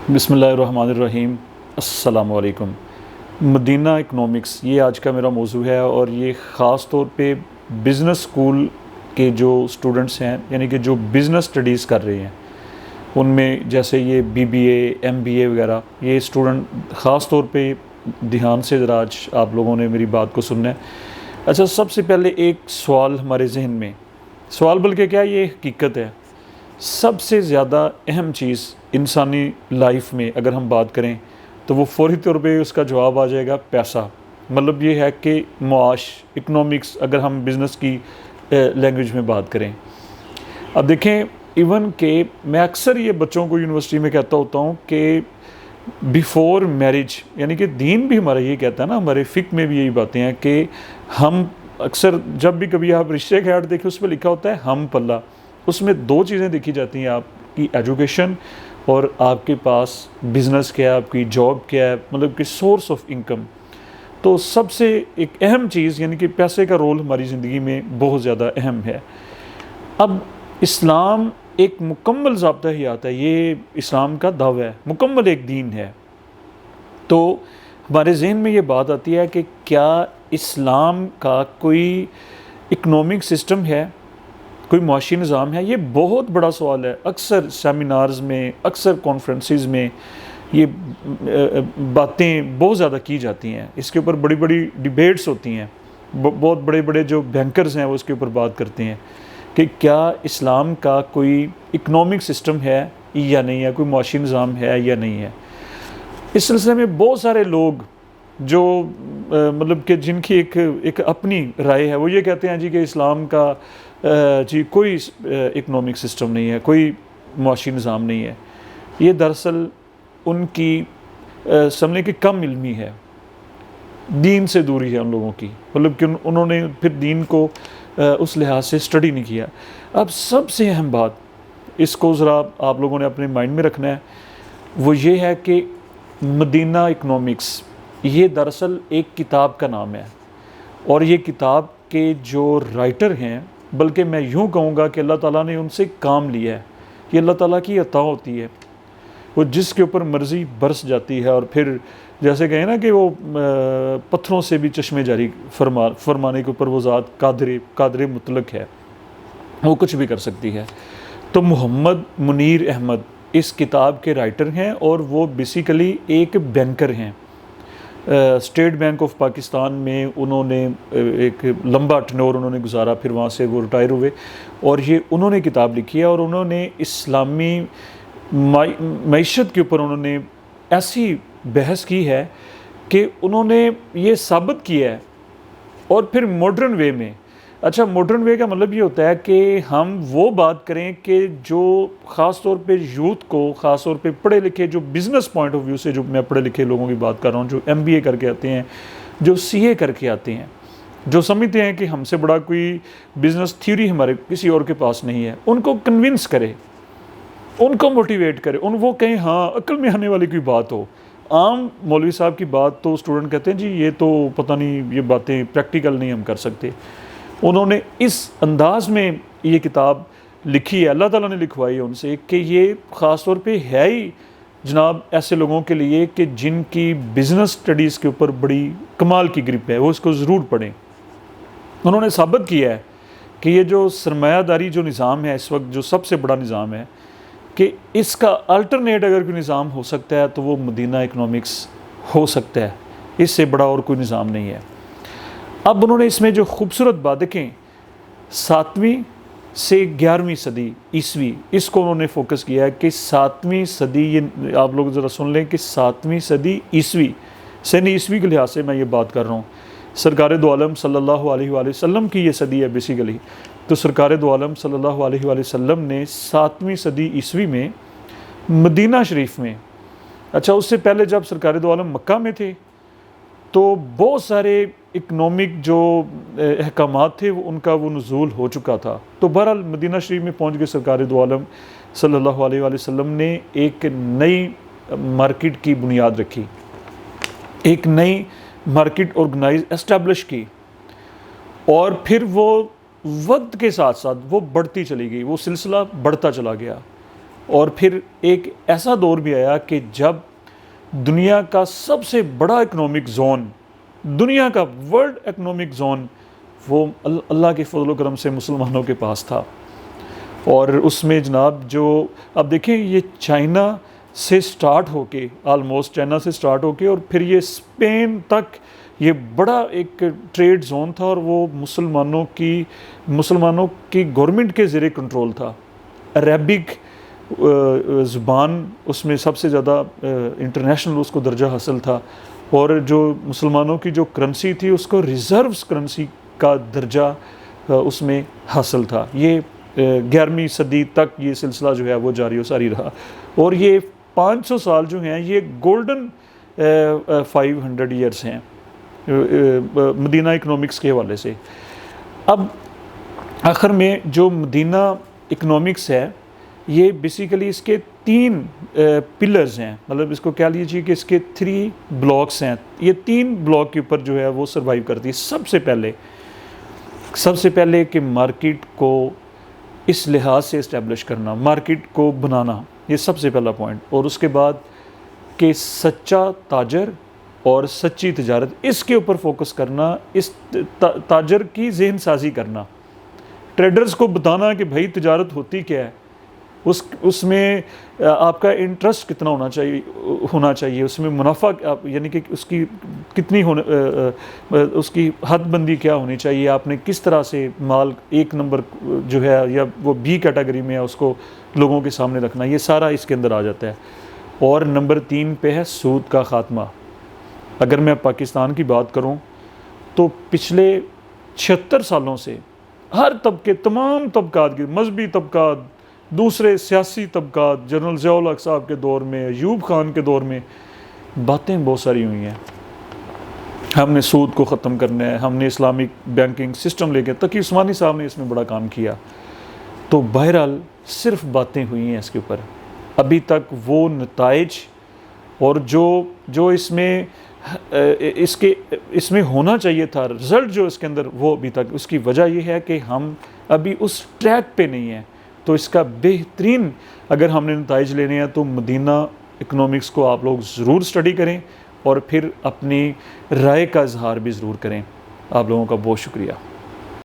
बिस्मिल्लाहिर्रहमानिर्रहीम। अस्सलामु अलैकुम। मदीना इकनॉमिक्स ये आज का मेरा मौजू है और ये ख़ास तौर पे बिज़नेस स्कूल के जो स्टूडेंट्स हैं, यानी कि जो बिज़नेस स्टडीज़ कर रहे हैं, उनमें जैसे ये बीबीए, एमबीए वगैरह, ये स्टूडेंट ख़ास तौर पे ध्यान से ज़रा आज आप लोगों ने मेरी बात को सुनना है। अच्छा, सबसे पहले एक सवाल हमारे जहन में, सवाल बल्कि क्या, ये हकीकत है। सबसे ज़्यादा अहम चीज़ इंसानी लाइफ में अगर हम बात करें तो वो फौरी तौर पे उसका जवाब आ जाएगा पैसा। मतलब ये है कि मुआश, इकनॉमिक्स, अगर हम बिज़नेस की लैंग्वेज में बात करें। अब देखें, इवन के मैं अक्सर ये बच्चों को यूनिवर्सिटी में कहता होता हूँ कि बिफ़ोर मैरिज, यानी कि दीन भी हमारा ये कहता है ना, हमारे फ़िक़्ह में भी यही बातें हैं कि हम अक्सर जब भी कभी आप रिश्ते के ऐड देखें उस पर लिखा होता है हम पल्ला। उसमें दो चीज़ें देखी जाती हैं, आपकी एजुकेशन और आपके पास बिज़नेस क्या है, आपकी जॉब क्या है, मतलब कि सोर्स ऑफ इनकम। तो सबसे एक अहम चीज़ यानी कि पैसे का रोल हमारी ज़िंदगी में बहुत ज़्यादा अहम है। अब इस्लाम एक मुकम्मल ज़ाब्ता ही आता है, ये इस्लाम का दावा है, मुकम्मल एक दीन है। तो हमारे जहन में ये बात आती है कि क्या इस्लाम का कोई इकनॉमिक सिस्टम है, कोई मुआशी निज़ाम है? ये बहुत बड़ा सवाल है। अक्सर सेमिनार्स में, अक्सर कॉन्फ्रेंसेस में ये बातें बहुत ज़्यादा की जाती हैं, इसके ऊपर बड़ी बड़ी डिबेट्स होती हैं। बहुत बड़े बड़े जो बैंकर्स हैं वो इसके ऊपर बात करते हैं कि क्या इस्लाम का कोई इकनॉमिक सिस्टम है या नहीं है, कोई मुआशी निज़ाम है या नहीं है। इस सिलसिले में बहुत सारे लोग जो मतलब कि जिनकी एक अपनी राय है, वो ये कहते हैं जी कि इस्लाम का जी कोई इकनॉमिक सिस्टम नहीं है, कोई मुआशी निज़ाम नहीं है। ये दरअसल उनकी समझने की कम इल्मी है, दीन से दूरी है उन लोगों की, मतलब कि उन्होंने फिर दीन को उस लिहाज से स्टडी नहीं किया। अब सबसे अहम बात, इसको ज़रा आप लोगों ने अपने माइंड में रखना है, वो ये है कि मदीना इकनॉमिक्स ये दरअसल एक किताब का नाम है और ये किताब के जो राइटर हैं, बल्कि मैं यूँ कहूँगा कि अल्लाह ताला ने उनसे काम लिया है। ये अल्लाह ताला की अता होती है, वो जिसके ऊपर मर्ज़ी बरस जाती है और फिर जैसे कहें ना कि वो पत्थरों से भी चश्मे जारी फरमाने के ऊपर वो ज़ात कादर मुतलक है, वो कुछ भी कर सकती है। तो मोहम्मद मुनीर अहमद इस किताब के राइटर हैं और वो बेसिकली एक बैंकर हैं। स्टेट बैंक ऑफ पाकिस्तान में उन्होंने एक लंबा टनोर उन्होंने गुजारा, फिर वहाँ से वो रिटायर हुए और ये उन्होंने किताब लिखी है और उन्होंने इस्लामी मईशत के ऊपर उन्होंने ऐसी बहस की है कि उन्होंने ये साबित किया है, और फिर मॉडर्न वे में। अच्छा, मॉडर्न वे का मतलब ये होता है कि हम वो बात करें कि जो ख़ास तौर पे यूथ को, ख़ास तौर पे पढ़े लिखे, जो बिज़नेस पॉइंट ऑफ व्यू से, जो मैं पढ़े लिखे लोगों की बात कर रहा हूँ, जो एमबीए करके आते हैं, जो सीए करके आते हैं, जो समझते हैं कि हमसे बड़ा कोई बिज़नेस थ्योरी हमारे किसी और के पास नहीं है, उनको कन्विंस करे, उनको मोटिवेट करे, वो कहें हाँ अक्ल में आने वाली कोई बात हो। आम मौलवी साहब की बात तो स्टूडेंट कहते हैं जी ये तो पता नहीं, ये बातें प्रैक्टिकल नहीं हम कर सकते। उन्होंने इस अंदाज में ये किताब लिखी है, अल्लाह ताला ने लिखवाई है उनसे, कि ये ख़ास तौर पे है ही जनाब ऐसे लोगों के लिए कि जिनकी बिज़नेस स्टडीज़ के ऊपर बड़ी कमाल की ग्रिप है, वो इसको ज़रूर पढ़ें। उन्होंने साबित किया है कि ये जो सरमायादारी जो निज़ाम है इस वक्त, जो सबसे बड़ा निज़ाम है, कि इसका अल्टरनेट अगर कोई निज़ाम हो सकता है तो वो मदीना इकनॉमिक्स हो सकता है, इससे बड़ा और कोई निज़ाम नहीं है। अब उन्होंने इसमें जो खूबसूरत बात देखें, 7वीं से 11वीं सदी ईस्वी, इसको उन्होंने फोकस किया है कि 7वीं सदी, ये आप लोग ज़रा सुन लें कि 7वीं सदी ईस्वी, सनी ईस्वी के लिहाज से मैं ये बात कर रहा हूँ। सरकार दो आलम सल्लल्लाहु अलैहि वसल्लम की ये सदी है बेसिकली। तो सरकार दो आलम सल्लल्लाहु अलैहि वसल्लम ने 7वीं सदी ईस्वी में मदीना शरीफ में, अच्छा उससे पहले जब सरकार दो आलम मक्का में थे तो बहुत सारे इकनॉमिक जो अहकामात थे उनका वो नुज़ूल हो चुका था। तो बहरहाल मदीना शरीफ में पहुँच के सरकार दो आलम सल्लल्लाहु अलैहि वसल्लम ने एक नई मार्केट की बुनियाद रखी, एक नई मार्केट ऑर्गेनाइज एस्टेब्लिश की, और फिर वो वक्त के साथ साथ वो बढ़ती चली गई, वो सिलसिला बढ़ता चला गया और फिर एक ऐसा दौर भी आया कि जब दुनिया का सबसे बड़ा इकनॉमिक जोन, दुनिया का वर्ल्ड इकनॉमिक जोन, वो अल्लाह के फजल करम से मुसलमानों के पास था। और उसमें जनाब जो अब देखें, ये चाइना से स्टार्ट होके, आलमोस्ट चाइना से स्टार्ट होके और फिर ये स्पेन तक ये बड़ा एक ट्रेड जोन था, और वो मुसलमानों की गवर्नमेंट के ज़रिए कंट्रोल था। अरबिक ज़ुबान उसमें सबसे ज़्यादा इंटरनेशनल उसको दर्जा हासिल था, और जो मुसलमानों की जो करेंसी थी उसको रिज़र्व्स करेंसी का दर्जा उसमें हासिल था। ये 11वीं सदी तक ये सिलसिला जो है वो जारी व सारी रहा, और ये 500 साल जो हैं ये गोल्डन 500 ईयर्स हैं मदीना इकनॉमिक्स के हवाले से। अब आखिर में जो मदीना इकनॉमिक्स है, ये बेसिकली इसके 3 पिलर्स हैं, मतलब इसको क्या लीजिए कि इसके 3 ब्लॉक्स हैं। ये 3 ब्लॉक के ऊपर जो है वो सर्वाइव करती है। सबसे पहले कि मार्केट को इस लिहाज से इस्टेब्लिश करना, मार्केट को बनाना, ये सबसे पहला पॉइंट। और उसके बाद कि सच्चा ताजर और सच्ची तिजारत, इसके ऊपर फोकस करना, इस ताजर की जहन साजी करना, ट्रेडर्स को बताना कि भाई तिजारत होती क्या है, उसमें आपका इंटरेस्ट कितना होना चाहिए, उसमें मुनाफा यानी कि उसकी कितनी उसकी हदबंदी क्या होनी चाहिए, आपने किस तरह से माल 1 नंबर जो है या वो बी कैटेगरी में है उसको लोगों के सामने रखना, ये सारा इसके अंदर आ जाता है। और नंबर 3 पे है सूद का ख़ात्मा। अगर मैं पाकिस्तान की बात करूं तो पिछले 76 सालों से हर तबके, तमाम तबकात के, मजहबी तबकात, दूसरे सियासी तबकात, जनरल ज़ियाउल हक साहब के दौर में, अयूब खान के दौर में बातें बहुत सारी हुई हैं। हमने सूद को ख़त्म करना है, हमने इस्लामिक बैंकिंग सिस्टम लेके, तकी उस्मानी साहब ने इसमें बड़ा काम किया। तो बहरहाल सिर्फ बातें हुई हैं इसके ऊपर, अभी तक वो नताइज और जो इसमें होना चाहिए था, रिज़ल्ट जो इसके अंदर, वो अभी तक, उसकी वजह यह है कि हम अभी उस ट्रैक पे नहीं हैं। तो इसका बेहतरीन अगर हमने नताइज लेने हैं तो मदीना इकनॉमिक्स को आप लोग ज़रूर स्टडी करें और फिर अपनी राय का इजहार भी ज़रूर करें। आप लोगों का बहुत शुक्रिया।